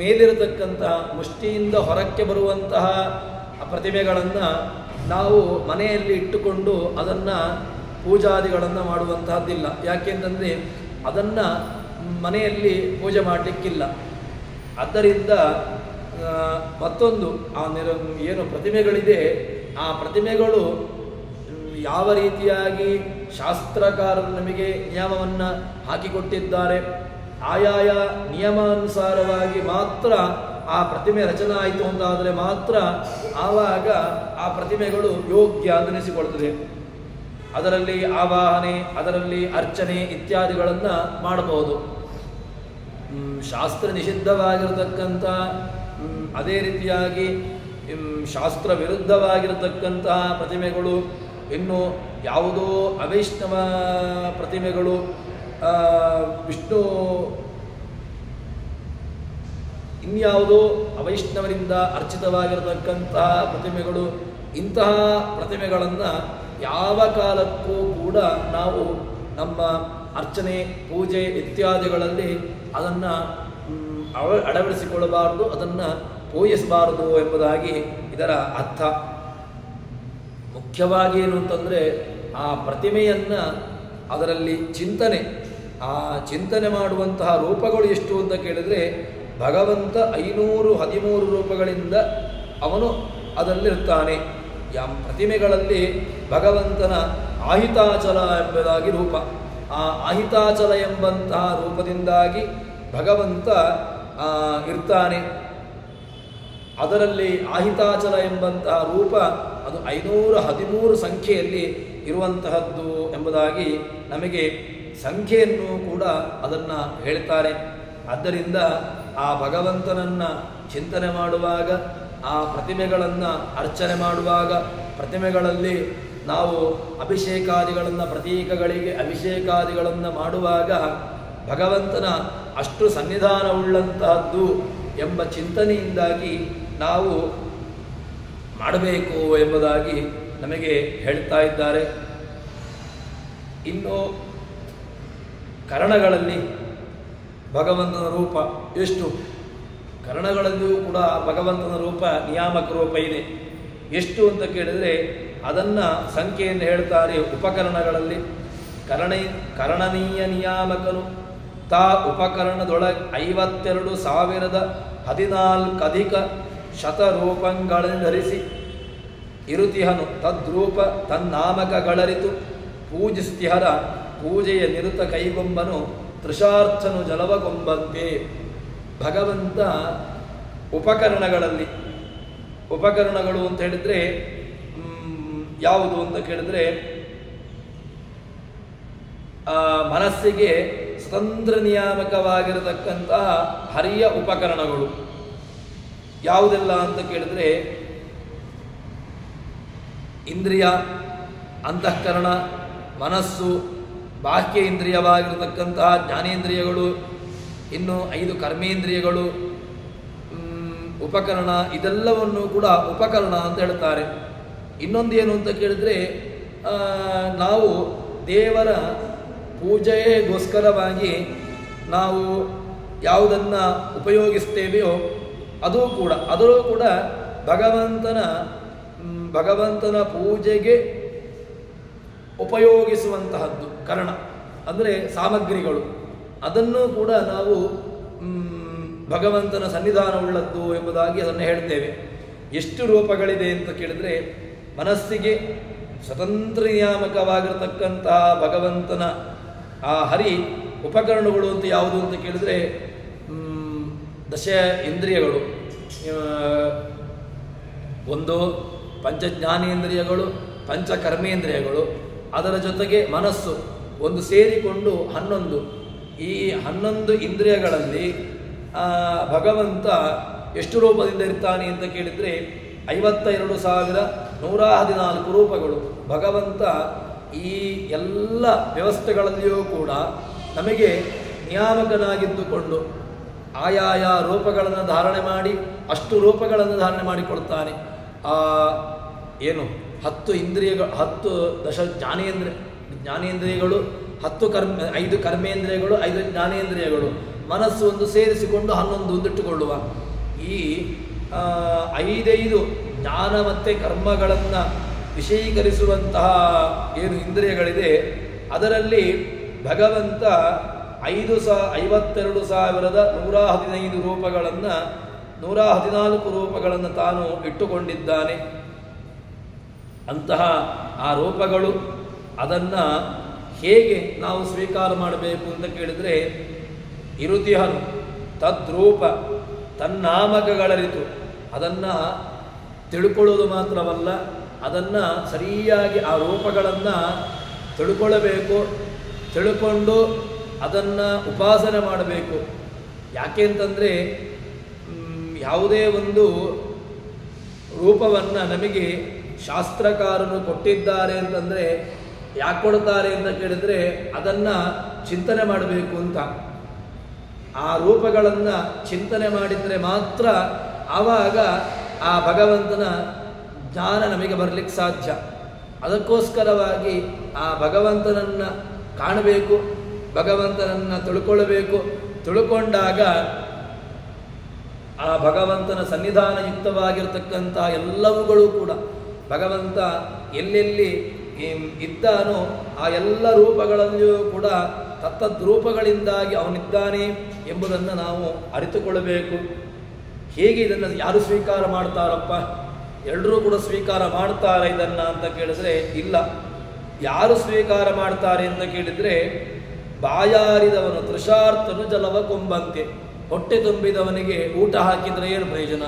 ಮೇಲಿರತಕ್ಕಂತಹ, ಮುಷ್ಟಿಯಿಂದ ಹೊರಕ್ಕೆ ಬರುವಂತಹ ಪ್ರತಿಮೆಗಳನ್ನು ನಾವು ಮನೆಯಲ್ಲಿ ಇಟ್ಟುಕೊಂಡು ಅದನ್ನು ಪೂಜಾದಿಗಳನ್ನು ಮಾಡುವಂತಹದ್ದಿಲ್ಲ. ಯಾಕೆಂತಂದರೆ ಅದನ್ನು ಮನೆಯಲ್ಲಿ ಪೂಜೆ ಮಾಡಲಿಕ್ಕಿಲ್ಲ. ಆದ್ದರಿಂದ ಮತ್ತೊಂದು ಏನು ಪ್ರತಿಮೆಗಳಿದೆ, ಆ ಪ್ರತಿಮೆಗಳು ಯಾವ ರೀತಿಯಾಗಿ ಶಾಸ್ತ್ರಕಾರರು ನಮಗೆ ನಿಯಮವನ್ನು ಹಾಕಿಕೊಟ್ಟಿದ್ದಾರೆ, ಆಯಾಯ ನಿಯಮಾನುಸಾರವಾಗಿ ಮಾತ್ರ ಆ ಪ್ರತಿಮೆ ರಚನೆ ಆಯಿತು ಅಂತಾದರೆ ಮಾತ್ರ ಆವಾಗ ಆ ಪ್ರತಿಮೆಗಳು ಯೋಗ್ಯ ಅನ್ನಿಸಿಕೊಳ್ತದೆ. ಅದರಲ್ಲಿ ಆವಾಹನೆ, ಅದರಲ್ಲಿ ಅರ್ಚನೆ ಇತ್ಯಾದಿಗಳನ್ನು ಮಾಡಬಹುದು. ಶಾಸ್ತ್ರ ನಿಷಿದ್ಧವಾಗಿರತಕ್ಕಂಥ, ಅದೇ ರೀತಿಯಾಗಿ ಶಾಸ್ತ್ರ ವಿರುದ್ಧವಾಗಿರತಕ್ಕಂತಹ ಪ್ರತಿಮೆಗಳು, ಇನ್ನು ಯಾವುದೋ ಅವೈಷ್ಣವ ಪ್ರತಿಮೆಗಳು, ವಿಷ್ಣು ಇನ್ಯಾವುದೋ ಅವೈಷ್ಣವರಿಂದ ಅರ್ಚಿತವಾಗಿರತಕ್ಕಂತಹ ಪ್ರತಿಮೆಗಳು, ಇಂತಹ ಪ್ರತಿಮೆಗಳನ್ನು ಯಾವ ಕಾಲಕ್ಕೂ ಕೂಡ ನಾವು ನಮ್ಮ ಅರ್ಚನೆ, ಪೂಜೆ ಇತ್ಯಾದಿಗಳಲ್ಲಿ ಅದನ್ನು ಅಳವಡಿಸಿಕೊಳ್ಳಬಾರದು, ಅದನ್ನು ಪೂಜಿಸಬಾರದು ಎಂಬುದಾಗಿ ಇದರ ಅರ್ಥ. ಮುಖ್ಯವಾಗಿ ಏನು ಅಂತಂದರೆ, ಆ ಪ್ರತಿಮೆಯನ್ನು ಅದರಲ್ಲಿ ಚಿಂತನೆ, ಆ ಚಿಂತನೆ ಮಾಡುವಂತಹ ರೂಪಗಳು ಎಷ್ಟು ಅಂತ ಕೇಳಿದರೆ ಭಗವಂತ 513 ರೂಪಗಳಿಂದ ಅವನು ಅದರಲ್ಲಿರ್ತಾನೆ. ಪ್ರತಿಮೆಗಳಲ್ಲಿ ಭಗವಂತನ ಆಹಿತಾಚಲ ಎಂಬುದಾಗಿ ರೂಪ, ಆ ಆಹಿತಾಚಲ ಎಂಬಂತಹ ರೂಪದಿಂದಾಗಿ ಭಗವಂತ ಇರ್ತಾನೆ. ಅದರಲ್ಲಿ ಆಹಿತಾಚಲ ಎಂಬಂತಹ ರೂಪ ಅದು 513 ಸಂಖ್ಯೆಯಲ್ಲಿ ಇರುವಂತಹದ್ದು ಎಂಬುದಾಗಿ ನಮಗೆ ಸಂಖ್ಯೆಯನ್ನು ಕೂಡ ಅದನ್ನು ಹೇಳ್ತಾರೆ. ಆದ್ದರಿಂದ ಆ ಭಗವಂತನನ್ನು ಚಿಂತನೆ ಮಾಡುವಾಗ, ಆ ಪ್ರತಿಮೆಗಳನ್ನು ಅರ್ಚನೆ ಮಾಡುವಾಗ, ಪ್ರತಿಮೆಗಳಲ್ಲಿ ನಾವು ಅಭಿಷೇಕಾದಿಗಳನ್ನು, ಪ್ರತೀಕಗಳಿಗೆ ಅಭಿಷೇಕಾದಿಗಳನ್ನು ಮಾಡುವಾಗ ಭಗವಂತನ ಅಷ್ಟು ಸನ್ನಿಧಾನವುಳ್ಳಂತಹದ್ದು ಎಂಬ ಚಿಂತನೆಯಿಂದಾಗಿ ನಾವು ಮಾಡಬೇಕು ಎಂಬುದಾಗಿ ನಮಗೆ ಹೇಳ್ತಾ ಇದ್ದಾರೆ. ಇನ್ನು ಕರಣಗಳಲ್ಲಿ ಭಗವಂತನ ರೂಪ ಎಷ್ಟು? ಕರಣಗಳಲ್ಲಿಯೂ ಕೂಡ ಭಗವಂತನ ರೂಪ ನಿಯಾಮಕ ರೂಪ ಇದೆ. ಎಷ್ಟು ಅಂತ ಕೇಳಿದರೆ ಅದನ್ನು ಸಂಖ್ಯೆಯನ್ನು ಹೇಳ್ತಾರೆ. ಉಪಕರಣಗಳಲ್ಲಿ ಕರಣನೀಯ ನಿಯಾಮಕನು ತಾ ಉಪಕರಣದೊಳಗೆ 52,014 ಅಧಿಕ ಶತರೂಪಗಳನ್ನು ಧರಿಸಿ ಇರುತಿಹನು ತದ್ರೂಪ ತನ್ನಾಮಕಗಳರಿತು ಪೂಜಿಸ್ತಿಹರ ಪೂಜೆಯ ನಿರುತ ಕೈಗೊಂಬನು ತೃಷಾರ್ಥನು ಜಲವಗೊಂಬಂತೆ. ಭಗವಂತ ಉಪಕರಣಗಳು ಅಂತ ಹೇಳಿದರೆ ಯಾವುದು ಅಂತ ಕೇಳಿದರೆ ಮನಸ್ಸಿಗೆ ಸ್ವತಂತ್ರ ನಿಯಾಮಕವಾಗಿರತಕ್ಕಂತಹ ಹರಿಯ ಉಪಕರಣಗಳು ಯಾವುದೆಲ್ಲ ಅಂತ ಕೇಳಿದರೆ ಇಂದ್ರಿಯ, ಅಂತಃಕರಣ, ಮನಸ್ಸು, ಬಾಹ್ಯ ಇಂದ್ರಿಯವಾಗಿರತಕ್ಕಂತಹ ಜ್ಞಾನೇಂದ್ರಿಯಗಳು, ಇನ್ನು 5 ಕರ್ಮೇಂದ್ರಿಯಗಳು, ಉಪಕರಣ, ಇದೆಲ್ಲವನ್ನು ಕೂಡ ಉಪಕರಣ ಅಂತ ಹೇಳ್ತಾರೆ. ಇನ್ನೊಂದು ಏನು ಅಂತ ಕೇಳಿದರೆ ನಾವು ದೇವರ ಪೂಜೆಗೋಸ್ಕರವಾಗಿ ನಾವು ಯಾವುದನ್ನು ಉಪಯೋಗಿಸ್ತೇವೆಯೋ ಅದೂ ಕೂಡ ಭಗವಂತನ ಪೂಜೆಗೆ ಉಪಯೋಗಿಸುವಂತಹದ್ದು ಕರ್ಣ ಅಂದರೆ ಸಾಮಗ್ರಿಗಳು. ಅದನ್ನು ಕೂಡ ನಾವು ಭಗವಂತನ ಸನ್ನಿಧಾನವುಳ್ಳದ್ದು ಎಂಬುದಾಗಿ ಅದನ್ನು ಹೇಳ್ತೇವೆ. ಎಷ್ಟು ರೂಪಗಳಿದೆ ಅಂತ ಕೇಳಿದರೆ ಮನಸ್ಸಿಗೆ ಸ್ವತಂತ್ರ ನಿಯಾಮಕವಾಗಿರತಕ್ಕಂತಹ ಭಗವಂತನ ಆ ಹರಿ ಉಪಕರಣಗಳು ಅಂತ ಯಾವುದು ಅಂತ ಕೇಳಿದರೆ ದಶ ಇಂದ್ರಿಯಗಳು, ಒಂದು ಪಂಚಜ್ಞಾನೇಂದ್ರಿಯಗಳು, ಪಂಚಕರ್ಮೇಂದ್ರಿಯಗಳು, ಅದರ ಜೊತೆಗೆ ಮನಸ್ಸು ಒಂದು ಸೇರಿಕೊಂಡು 11. ಈ 11 ಇಂದ್ರಿಯಗಳಲ್ಲಿ ಭಗವಂತ ಎಷ್ಟು ರೂಪದಿಂದ ಇರ್ತಾನೆ ಅಂತ ಕೇಳಿದರೆ 52,114 ರೂಪಗಳು. ಭಗವಂತ ಈ ಎಲ್ಲ ವ್ಯವಸ್ಥೆಗಳಲ್ಲಿಯೂ ಕೂಡ ನಮಗೆ ನಿಯಾಮಕನಾಗಿದ್ದುಕೊಂಡು ಆಯಾಯ ರೂಪಗಳನ್ನು ಧಾರಣೆ ಮಾಡಿ ಅಷ್ಟು ರೂಪಗಳನ್ನು ಧಾರಣೆ ಮಾಡಿಕೊಳ್ತಾನೆ. ಏನು 10 ಇಂದ್ರಿಯಗಳು, 10 ದಶ ಜ್ಞಾನೇಂದ್ರಿಯಗಳು, 5 ಕರ್ಮೇಂದ್ರಿಯಗಳು, 5 ಜ್ಞಾನೇಂದ್ರಿಯಗಳು, ಮನಸ್ಸು ಒಂದು ಸೇರಿಸಿಕೊಂಡು 11 ಒಂದಿಟ್ಟುಕೊಳ್ಳುವ ಈ 5 ಜ್ಞಾನ ಮತ್ತು ಕರ್ಮಗಳನ್ನು ವಿಷಯೀಕರಿಸುವಂತಹ ಏನು ಇಂದ್ರಿಯಗಳಿದೆ ಅದರಲ್ಲಿ ಭಗವಂತ 52,115 ರೂಪಗಳನ್ನು 114 ರೂಪಗಳನ್ನು ತಾನು ಇಟ್ಟುಕೊಂಡಿದ್ದಾನೆ. ಅಂತಹ ಆ ರೂಪಗಳು ಅದನ್ನು ಹೇಗೆ ನಾವು ಸ್ವೀಕಾರ ಮಾಡಬೇಕು ಅಂತ ಕೇಳಿದರೆ ಇರುತಿಹನು ತದ್ರೂಪ ತನ್ನಾಮಕಗಳರಿತು ಅದನ್ನು ತಿಳ್ಕೊಳ್ಳೋದು ಮಾತ್ರವಲ್ಲ, ಅದನ್ನು ಸರಿಯಾಗಿ ಆ ರೂಪಗಳನ್ನು ತಿಳ್ಕೊಳ್ಳಬೇಕು, ತಿಳ್ಕೊಂಡು ಅದನ್ನು ಉಪಾಸನೆ ಮಾಡಬೇಕು. ಯಾಕೆ ಅಂತಂದರೆ ಯಾವುದೇ ಒಂದು ರೂಪವನ್ನು ನಮಗೆ ಶಾಸ್ತ್ರಕಾರರು ಕೊಟ್ಟಿದ್ದಾರೆ ಅಂತಂದರೆ ಯಾಕೆ ಕೊಡ್ತಾರೆ ಅಂತ ಕೇಳಿದರೆ ಅದನ್ನು ಚಿಂತನೆ ಮಾಡಬೇಕು ಅಂತ. ಆ ರೂಪಗಳನ್ನು ಚಿಂತನೆ ಮಾಡಿದರೆ ಮಾತ್ರ ಆವಾಗ ಆ ಭಗವಂತನ ಜ್ಞಾನ ನಮಗೆ ಬರಲಿಕ್ಕೆ ಸಾಧ್ಯ. ಅದಕ್ಕೋಸ್ಕರವಾಗಿ ಆ ಭಗವಂತನನ್ನು ಕಾಣಬೇಕು, ಭಗವಂತನನ್ನು ತಿಳ್ಕೊಳ್ಳಬೇಕು. ತಿಳ್ಕೊಂಡಾಗ ಆ ಭಗವಂತನ ಸನ್ನಿಧಾನಯುಕ್ತವಾಗಿರ್ತಕ್ಕಂಥ ಎಲ್ಲವುಗಳು ಕೂಡ ಭಗವಂತ ಎಲ್ಲೆಲ್ಲಿ ಇದ್ದಾನೋ ಆ ಎಲ್ಲ ರೂಪಗಳಲ್ಲಿಯೂ ಕೂಡ ತತ್ತದ್ ರೂಪಗಳಿಂದಾಗಿ ಅವನಿದ್ದಾನೆ ಎಂಬುದನ್ನು ನಾವು ಅರಿತುಕೊಳ್ಳಬೇಕು. ಹೇಗೆ ಇದನ್ನು ಯಾರು ಸ್ವೀಕಾರ ಮಾಡ್ತಾರಪ್ಪ? ಎಲ್ಲರೂ ಕೂಡ ಸ್ವೀಕಾರ ಮಾಡ್ತಾರೆ ಇದನ್ನು ಅಂತ ಕೇಳಿದ್ರೆ ಇಲ್ಲ. ಯಾರು ಸ್ವೀಕಾರ ಮಾಡ್ತಾರೆ ಅಂತ ಕೇಳಿದರೆ ಬಾಯಾರಿದವನು ತೃಷಾರ್ಥನು ಜಲವ ಕೊಂಬಂತೆ. ಹೊಟ್ಟೆ ತುಂಬಿದವನಿಗೆ ಊಟ ಹಾಕಿದರೆ ಏನು ಪ್ರಯೋಜನ?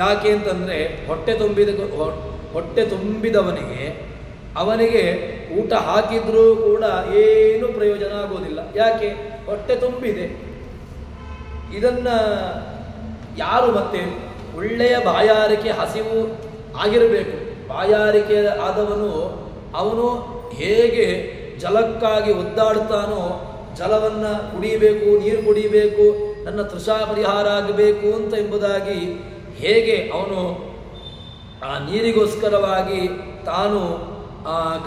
ಯಾಕೆ ಅಂತಂದರೆ ಹೊಟ್ಟೆ ತುಂಬಿದವನಿಗೆ ಅವನಿಗೆ ಊಟ ಹಾಕಿದ್ರೂ ಕೂಡ ಏನು ಪ್ರಯೋಜನ ಆಗೋದಿಲ್ಲ. ಯಾಕೆ? ಹೊಟ್ಟೆ ತುಂಬಿದೆ. ಇದನ್ನು ಯಾರು ಮತ್ತೆ ಒಳ್ಳೆಯ ಬಾಯಾರಿಕೆ ಹಸಿವು ಆಗಿರಬೇಕು. ಬಾಯಾರಿಕೆ ಆದವನು ಅವನು ಹೇಗೆ ಜಲಕ್ಕಾಗಿ ಒದ್ದಾಡ್ತಾನೋ, ಜಲವನ್ನು ಕುಡಿಯಬೇಕು, ನೀರು ಕುಡಿಯಬೇಕು, ನನ್ನ ತೃಷಾ ಪರಿಹಾರ ಆಗಬೇಕು ಅಂತ ಎಂಬುದಾಗಿ ಹೇಗೆ ಅವನು ಆ ನೀರಿಗೋಸ್ಕರವಾಗಿ ತಾನು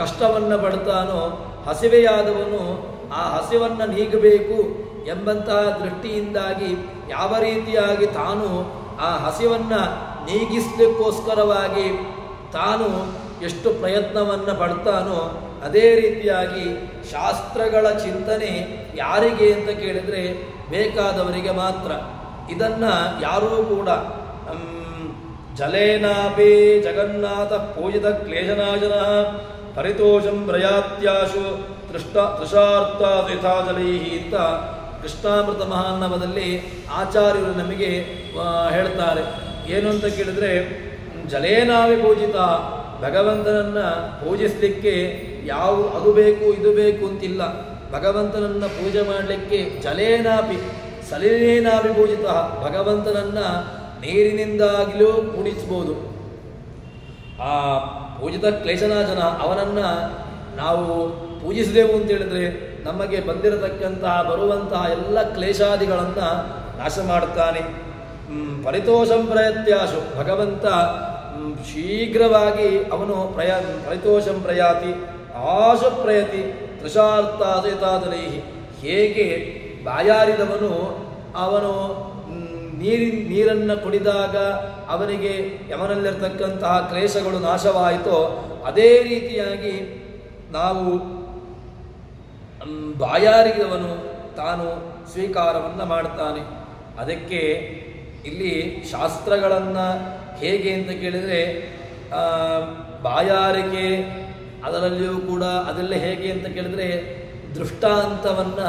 ಕಷ್ಟವನ್ನು ಪಡ್ತಾನೋ, ಹಸಿವೆಯಾದವನು ಆ ಹಸಿವನ್ನು ನೀಗಬೇಕು ಎಂಬಂತಹ ದೃಷ್ಟಿಯಿಂದಾಗಿ ಯಾವ ರೀತಿಯಾಗಿ ತಾನು ಆ ಹಸಿವನ್ನು ನೀಗಿಸಲಿಕ್ಕೋಸ್ಕರವಾಗಿ ತಾನು ಎಷ್ಟು ಪ್ರಯತ್ನವನ್ನು ಪಡ್ತಾನೋ, ಅದೇ ರೀತಿಯಾಗಿ ಶಾಸ್ತ್ರಗಳ ಚಿಂತನೆ ಯಾರಿಗೆ ಅಂತ ಕೇಳಿದರೆ ಬೇಕಾದವರಿಗೆ ಮಾತ್ರ. ಇದನ್ನು ಯಾರೂ ಕೂಡ ಜಲೇನಾಪಿ ಜಗನ್ನಾಥ ಪೂಜಿತ ಕ್ಲೇಶನಾಶನ ಪರಿತೋಷಂ ಪ್ರಯಾತ್ಯಾಶು ತೃಷಾರ್ಥ ಯಥಾಜಲೈ ಅಂತ ಕೃಷ್ಣಾಮೃತ ಮಹಾನ್ನವದಲ್ಲಿ ಆಚಾರ್ಯರು ನಮಗೆ ಹೇಳ್ತಾರೆ. ಏನು ಅಂತ ಕೇಳಿದರೆ ಜಲೇನಾವಿ ಪೂಜಿತ, ಭಗವಂತನನ್ನು ಪೂಜಿಸಲಿಕ್ಕೆ ಅದು ಬೇಕು ಇದು ಬೇಕು ಅಂತಿಲ್ಲ. ಭಗವಂತನನ್ನು ಪೂಜೆ ಮಾಡಲಿಕ್ಕೆ ಜಲೇನಾಪಿ ಸಲಿಲೇನಾಪಿ ಪೂಜಿತ, ಭಗವಂತನನ್ನು ನೀರಿನಿಂದಾಗಲೂ ಕೂಡಿಸ್ಬೋದು. ಆ ಪೂಜಿತ ಕ್ಲೇಶನಾಶನ, ಅವನನ್ನು ನಾವು ಪೂಜಿಸಿದೆವು ಅಂತ ಹೇಳಿದ್ರೆ ನಮಗೆ ಬಂದಿರತಕ್ಕಂತಹ ಬರುವಂತಹ ಎಲ್ಲ ಕ್ಲೇಶಾದಿಗಳನ್ನು ನಾಶ ಮಾಡ್ತಾನೆ. ಪರಿತೋಷಂ ಪ್ರಯತ್ಯಾಶು, ಭಗವಂತ ಶೀಘ್ರವಾಗಿ ಅವನು ಪರಿತೋಷಂ ಪ್ರಯಾತಿ ಆಶು ಪ್ರಯತಿ ತೃಷಾರ್ಥಾದೈ. ಹೇಗೆ ಬಾಯಾರಿದವನು ಅವನು ನೀರನ್ನು ಕುಡಿದಾಗ ಅವನಿಗೆ ಅವನಲ್ಲಿರ್ತಕ್ಕಂತಹ ಕ್ಲೇಶಗಳು ನಾಶವಾಯಿತೋ, ಅದೇ ರೀತಿಯಾಗಿ ನಾವು ಬಾಯಾರಿದವನು ತಾನು ಸ್ವೀಕಾರವನ್ನು ಮಾಡ್ತಾನೆ. ಅದಕ್ಕೆ ಇಲ್ಲಿ ಶಾಸ್ತ್ರಗಳನ್ನು ಹೇಗೆ ಅಂತ ಕೇಳಿದರೆ ಬಾಯಾರಿಕೆ ಅದರಲ್ಲಿಯೂ ಕೂಡ ಅದೆಲ್ಲ ಹೇಗೆ ಅಂತ ಕೇಳಿದರೆ ದೃಷ್ಟಾಂತವನ್ನು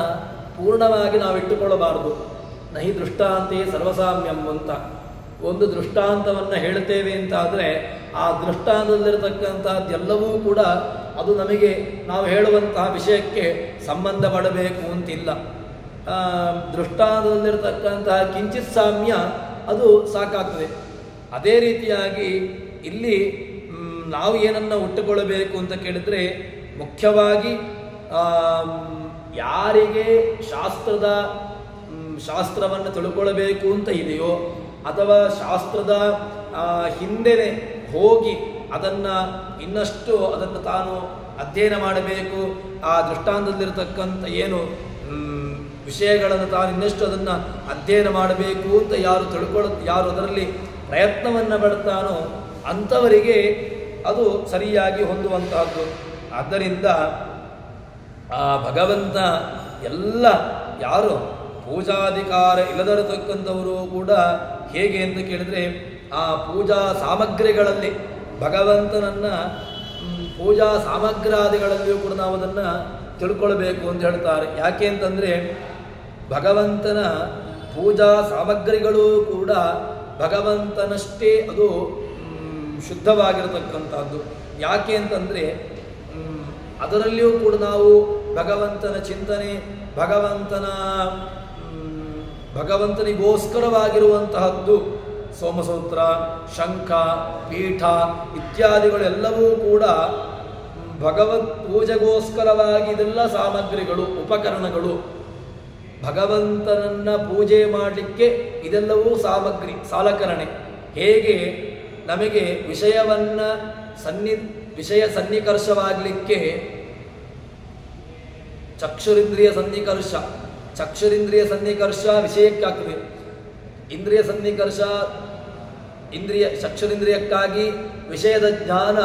ಪೂರ್ಣವಾಗಿ ನಾವು ಇಟ್ಟುಕೊಳ್ಳಬಾರದು. ನಹಿ ದೃಷ್ಟಾಂತೆ ಸರ್ವಸಾಮ್ಯಂ ಅಂತ ಒಂದು ದೃಷ್ಟಾಂತವನ್ನು ಹೇಳ್ತೇವೆ ಅಂತ ಆದರೆ ಆ ದೃಷ್ಟಾಂತದಲ್ಲಿರತಕ್ಕಂಥದ್ದೆಲ್ಲವೂ ಕೂಡ ಅದು ನಮಗೆ ನಾವು ಹೇಳುವಂತಹ ವಿಷಯಕ್ಕೆ ಸಂಬಂಧ ಪಡಬೇಕು ಅಂತಿಲ್ಲ. ದೃಷ್ಟಾಂತದಲ್ಲಿರತಕ್ಕಂತಹ ಕಿಂಚಿತ್ ಸಾಮ್ಯ ಅದು ಸಾಕಾಗ್ತದೆ. ಅದೇ ರೀತಿಯಾಗಿ ಇಲ್ಲಿ ನಾವು ಏನನ್ನು ಉಟ್ಟುಕೊಳ್ಳಬೇಕು ಅಂತ ಕೇಳಿದರೆ ಮುಖ್ಯವಾಗಿ ಯಾರಿಗೆ ಶಾಸ್ತ್ರವನ್ನು ತಿಳ್ಕೊಳ್ಬೇಕು ಅಂತ ಇದೆಯೋ ಅಥವಾ ಶಾಸ್ತ್ರದ ಹಿಂದೆನೆ ಹೋಗಿ ಅದನ್ನು ತಾನು ಅಧ್ಯಯನ ಮಾಡಬೇಕು, ಆ ದೃಷ್ಟಾಂತದಲ್ಲಿರ್ತಕ್ಕಂಥ ಏನು ವಿಷಯಗಳನ್ನು ತಾನು ಇನ್ನಷ್ಟು ಅದನ್ನು ಅಧ್ಯಯನ ಮಾಡಬೇಕು ಅಂತ ಯಾರು ಅದರಲ್ಲಿ ಪ್ರಯತ್ನವನ್ನು ಪಡ್ತಾನೋ ಅಂಥವರಿಗೆ ಅದು ಸರಿಯಾಗಿ ಹೊಂದುವಂತಹದ್ದು. ಆದ್ದರಿಂದ ಆ ಭಗವಂತ ಎಲ್ಲ ಯಾರು ಪೂಜಾಧಿಕಾರ ಇಲ್ಲದಿರತಕ್ಕಂಥವರು ಕೂಡ ಹೇಗೆ ಅಂತ ಕೇಳಿದರೆ ಆ ಪೂಜಾ ಸಾಮಗ್ರಿಗಳಲ್ಲಿ ಭಗವಂತನನ್ನು ಪೂಜಾ ಸಾಮಗ್ರಾದಿಗಳಲ್ಲಿಯೂ ಕೂಡ ನಾವು ಅದನ್ನು ತಿಳ್ಕೊಳ್ಬೇಕು ಅಂತ ಹೇಳ್ತಾರೆ. ಯಾಕೆ ಅಂತಂದರೆ ಭಗವಂತನ ಪೂಜಾ ಸಾಮಗ್ರಿಗಳು ಕೂಡ ಭಗವಂತನಷ್ಟೇ ಅದು ಶುದ್ಧವಾಗಿರತಕ್ಕಂಥದ್ದು. ಯಾಕೆ ಅಂತಂದರೆ ಅದರಲ್ಲಿಯೂ ಕೂಡ ನಾವು ಭಗವಂತನ ಚಿಂತನೆ, ಭಗವಂತನಿಗೋಸ್ಕರವಾಗಿರುವಂತಹದ್ದು ಸೋಮಸೂತ್ರ, ಶಂಖ, ಪೀಠ ಇತ್ಯಾದಿಗಳೆಲ್ಲವೂ ಕೂಡ ಭಗವತ್ ಪೂಜೆಗೋಸ್ಕರವಾಗಿ ಇದೆಲ್ಲ ಸಾಮಗ್ರಿಗಳು, ಉಪಕರಣಗಳು. ಭಗವಂತನನ್ನು ಪೂಜೆ ಮಾಡಲಿಕ್ಕೆ ಇದೆಲ್ಲವೂ ಸಾಮಗ್ರಿ, ಸಾಲಕರಣೆ. ಹೇಗೆ ನಮಗೆ ವಿಷಯ ಸನ್ನಿಕರ್ಷವಾಗಲಿಕ್ಕೆ ಚಕ್ಷುರಿಂದ್ರಿಯ ಸನ್ನಿಕರ್ಷ ವಿಷಯಕ್ಕಾಗ್ತದೆ. ಇಂದ್ರಿಯ ಸನ್ನಿಕರ್ಷ ಚಕ್ಷುರಿಂದ್ರಿಯಕ್ಕಾಗಿ ವಿಷಯದ ಜ್ಞಾನ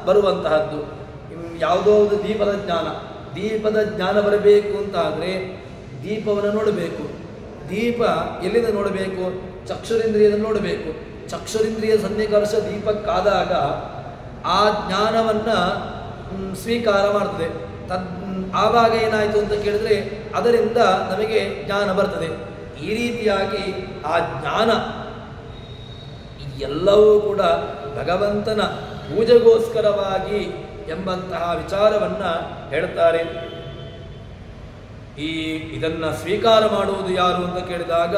ಬರುವಂತಹದ್ದು. ಯಾವುದೋ ಒಂದು ದೀಪದ ಜ್ಞಾನ ಬರಬೇಕು ಅಂತ ಆದರೆ ದೀಪವನ್ನು ನೋಡಬೇಕು. ದೀಪ ಎಲ್ಲಿಂದ ನೋಡಬೇಕು? ಚಕ್ಷುರಿಂದ್ರಿಯದಲ್ಲಿ ನೋಡಬೇಕು. ಚಕ್ಷುರಿಂದ್ರಿಯ ಸನ್ನಿಕರ್ಷ ದೀಪಕ್ಕಾದಾಗ ಆ ಜ್ಞಾನವನ್ನು ಸ್ವೀಕಾರ ಮಾಡ್ತದೆ. ಆವಾಗ ಏನಾಯಿತು ಅಂತ ಕೇಳಿದ್ರೆ ಅದರಿಂದ ನಮಗೆ ಜ್ಞಾನ ಬರ್ತದೆ. ಈ ರೀತಿಯಾಗಿ ಆ ಜ್ಞಾನ ಎಲ್ಲವೂ ಕೂಡ ಭಗವಂತನ ಪೂಜೆಗೋಸ್ಕರವಾಗಿ ಎಂಬಂತಹ ವಿಚಾರವನ್ನು ಹೇಳ್ತಾರೆ. ಇದನ್ನು ಸ್ವೀಕಾರ ಮಾಡುವುದು ಯಾರು ಅಂತ ಕೇಳಿದಾಗ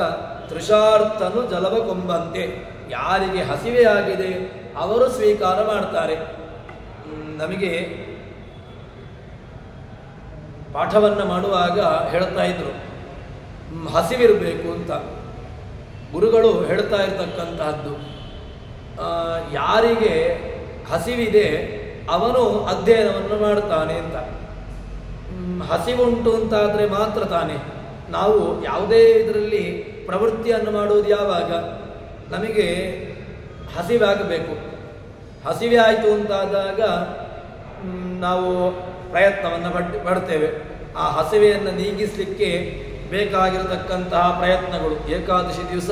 ತೃಷಾರ್ಥನು ಜಲವ ಕೊಂಬಂತೆ, ಯಾರಿಗೆ ಹಸಿವೆಯಾಗಿದೆ ಅವರು ಸ್ವೀಕಾರ ಮಾಡ್ತಾರೆ. ನಮಗೆ ಪಾಠವನ್ನು ಮಾಡುವಾಗ ಹೇಳ್ತಾ ಇದ್ರು ಹಸಿವಿರಬೇಕು ಅಂತ. ಗುರುಗಳು ಹೇಳ್ತಾ ಇರ್ತಕ್ಕಂತಹದ್ದು, ಯಾರಿಗೆ ಹಸಿವಿದೆ ಅವನು ಅಧ್ಯಯನವನ್ನು ಮಾಡ್ತಾನೆ ಅಂತ. ಹಸಿವುಂಟು ಅಂತಾದರೆ ಮಾತ್ರ ತಾನೆ ನಾವು ಯಾವುದೇ ಇದರಲ್ಲಿ ಪ್ರವೃತ್ತಿಯನ್ನು ಮಾಡುವುದು. ಯಾವಾಗ ನಮಗೆ ಹಸಿವಾಗಬೇಕು, ಹಸಿವೆ ಆಯಿತು ಅಂತಾದಾಗ ನಾವು ಪ್ರಯತ್ನವನ್ನು ಪಡ್ತೇವೆ. ಆ ಹಸಿವೆಯನ್ನು ನೀಗಿಸಲಿಕ್ಕೆ ಬೇಕಾಗಿರತಕ್ಕಂತಹ ಪ್ರಯತ್ನಗಳು. ಏಕಾದಶಿ ದಿವಸ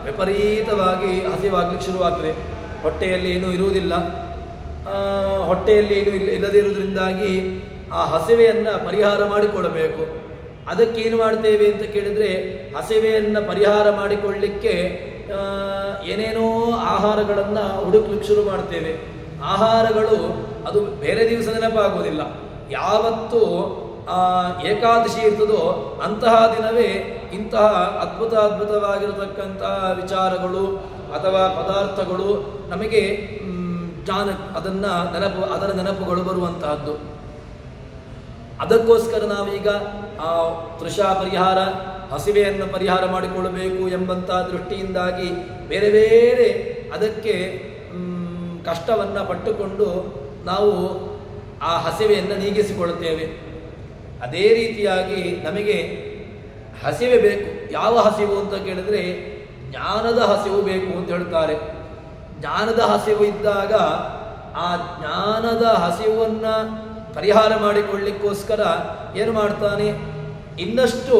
ವಿಪರೀತವಾಗಿ ಹಸಿವಾಗಲಿಕ್ಕೆ ಶುರುವಾಗ್ತದೆ. ಹೊಟ್ಟೆಯಲ್ಲಿ ಏನೂ ಇರುವುದಿಲ್ಲ. ಹೊಟ್ಟೆಯಲ್ಲಿ ಏನೂ ಇಲ್ಲದಿರುವುದರಿಂದಾಗಿ ಆ ಹಸಿವೆಯನ್ನು ಪರಿಹಾರ ಮಾಡಿಕೊಳ್ಳಬೇಕು. ಅದಕ್ಕೇನು ಮಾಡ್ತೇವೆ ಅಂತ ಕೇಳಿದರೆ ಹಸಿವೆಯನ್ನು ಪರಿಹಾರ ಮಾಡಿಕೊಳ್ಳಲಿಕ್ಕೆ ಏನೇನೋ ಆಹಾರಗಳನ್ನು ಹುಡುಕ್ಲಿಕ್ಕೆ ಶುರು ಮಾಡ್ತೇವೆ. ಆಹಾರಗಳು ಅದು ಬೇರೆ ದಿವಸ ನೆನಪಾಗುವುದಿಲ್ಲ. ಯಾವತ್ತು ಏಕಾದಶಿ ಇರ್ತದೋ ಅಂತಹ ದಿನವೇ ಇಂತಹ ಅದ್ಭುತವಾಗಿರತಕ್ಕಂತಹ ವಿಚಾರಗಳು ಅಥವಾ ಪದಾರ್ಥಗಳು ನಮಗೆ ಅದರ ನೆನಪುಗಳು ಬರುವಂತಹದ್ದು. ಅದಕ್ಕೋಸ್ಕರ ನಾವೀಗ ಆ ತೃಷಾ ಪರಿಹಾರ, ಹಸಿವೆಯನ್ನು ಪರಿಹಾರ ಮಾಡಿಕೊಳ್ಳಬೇಕು ಎಂಬಂತಹ ದೃಷ್ಟಿಯಿಂದಾಗಿ ಬೇರೆ ಬೇರೆ ಅದಕ್ಕೆ ಕಷ್ಟವನ್ನು ಪಟ್ಟುಕೊಂಡು ನಾವು ಆ ಹಸಿವೆಯನ್ನು ನೀಗಿಸಿಕೊಳ್ಳುತ್ತೇವೆ. ಅದೇ ರೀತಿಯಾಗಿ ನಮಗೆ ಹಸಿವೆ ಬೇಕು. ಯಾವ ಹಸಿವು ಅಂತ ಕೇಳಿದರೆ ಜ್ಞಾನದ ಹಸಿವು ಬೇಕು ಅಂತ ಹೇಳ್ತಾರೆ. ಜ್ಞಾನದ ಹಸಿವು ಇದ್ದಾಗ ಆ ಜ್ಞಾನದ ಹಸಿವನ್ನು ಪರಿಹಾರ ಮಾಡಿಕೊಳ್ಳಿಕ್ಕೋಸ್ಕರ ಏನು ಮಾಡ್ತಾನೆ? ಇನ್ನಷ್ಟು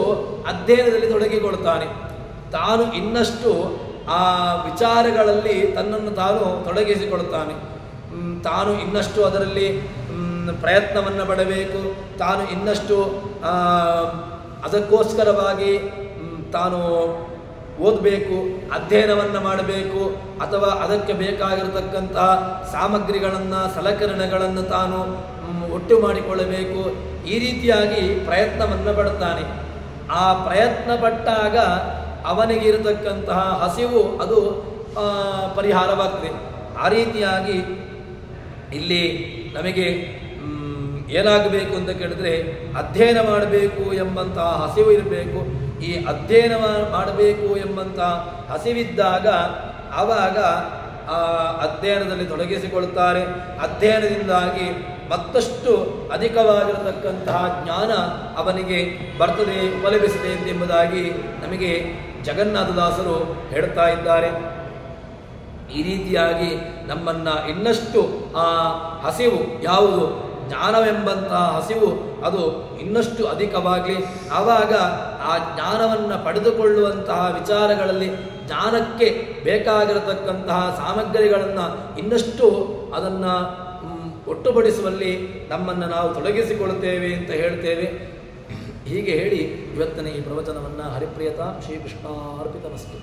ಅಧ್ಯಯನದಲ್ಲಿ ತೊಡಗಿಕೊಳ್ತಾನೆ. ತಾನು ಇನ್ನಷ್ಟು ಆ ವಿಚಾರಗಳಲ್ಲಿ ತನ್ನನ್ನು ತಾನು ತೊಡಗಿಸಿಕೊಳ್ತಾನೆ. ತಾನು ಇನ್ನಷ್ಟು ಅದರಲ್ಲಿ ಪ್ರಯತ್ನವನ್ನು ಪಡಬೇಕು. ತಾನು ಇನ್ನಷ್ಟು ಅದಕ್ಕೋಸ್ಕರವಾಗಿ ತಾನು ಓದಬೇಕು, ಅಧ್ಯಯನವನ್ನು ಮಾಡಬೇಕು, ಅಥವಾ ಅದಕ್ಕೆ ಬೇಕಾಗಿರತಕ್ಕಂತಹ ಸಾಮಗ್ರಿಗಳನ್ನು, ಸಲಕರಣೆಗಳನ್ನು ತಾನು ಒಟ್ಟು ಮಾಡಿಕೊಳ್ಳಬೇಕು. ಈ ರೀತಿಯಾಗಿ ಪ್ರಯತ್ನವನ್ನು ಪಡ್ತಾನೆ. ಆ ಪ್ರಯತ್ನ ಪಟ್ಟಾಗ ಅವನಿಗಿರತಕ್ಕಂತಹ ಹಸಿವು ಅದು ಪರಿಹಾರವಾಗ್ತದೆ. ಆ ರೀತಿಯಾಗಿ ಇಲ್ಲಿ ನಮಗೆ ಏನಾಗಬೇಕು ಅಂತ ಕೇಳಿದ್ರೆ ಅಧ್ಯಯನ ಮಾಡಬೇಕು ಎಂಬಂತಹ ಹಸಿವು ಇರಬೇಕು. ಈ ಅಧ್ಯಯನ ಮಾಡಬೇಕು ಎಂಬಂತಹ ಹಸಿವಿದ್ದಾಗ ಆವಾಗ ಆ ಅಧ್ಯಯನದಲ್ಲಿ ತೊಡಗಿಸಿಕೊಳ್ತಾರೆ. ಅಧ್ಯಯನದಿಂದಾಗಿ ಮತ್ತಷ್ಟು ಅಧಿಕವಾಗಿರತಕ್ಕಂತಹ ಜ್ಞಾನ ಅವನಿಗೆ ಬರ್ತದೆ, ಉಪಲಭಿಸಿದೆ ಎಂಬುದಾಗಿ ನಮಗೆ ಜಗನ್ನಾಥದಾಸರು ಹೇಳ್ತಾ ಇದ್ದಾರೆ. ಈ ರೀತಿಯಾಗಿ ನಮ್ಮನ್ನು ಇನ್ನಷ್ಟು ಆ ಹಸಿವು ಯಾವುದು ಜ್ಞಾನವೆಂಬಂತಹ ಹಸಿವು ಅದು ಇನ್ನಷ್ಟು ಅಧಿಕವಾಗಲಿ. ಆವಾಗ ಆ ಜ್ಞಾನವನ್ನು ಪಡೆದುಕೊಳ್ಳುವಂತಹ ವಿಚಾರಗಳಲ್ಲಿ ಜ್ಞಾನಕ್ಕೆ ಬೇಕಾಗಿರತಕ್ಕಂತಹ ಸಾಮಗ್ರಿಗಳನ್ನು ಇನ್ನಷ್ಟು ಅದನ್ನು ಒಟ್ಟುಪಡಿಸುವಲ್ಲಿ ನಮ್ಮನ್ನು ನಾವು ತೊಡಗಿಸಿಕೊಳ್ಳುತ್ತೇವೆ ಅಂತ ಹೇಳ್ತೇವೆ. ಹೀಗೆ ಹೇಳಿ ಇವತ್ತಿನ ಈ ಪ್ರವಚನವನ್ನು ಹರಿಪ್ರಿಯತಾ ಶ್ರೀಕೃಷ್ಣಾರ್ಪಿತಮಸ್ತು.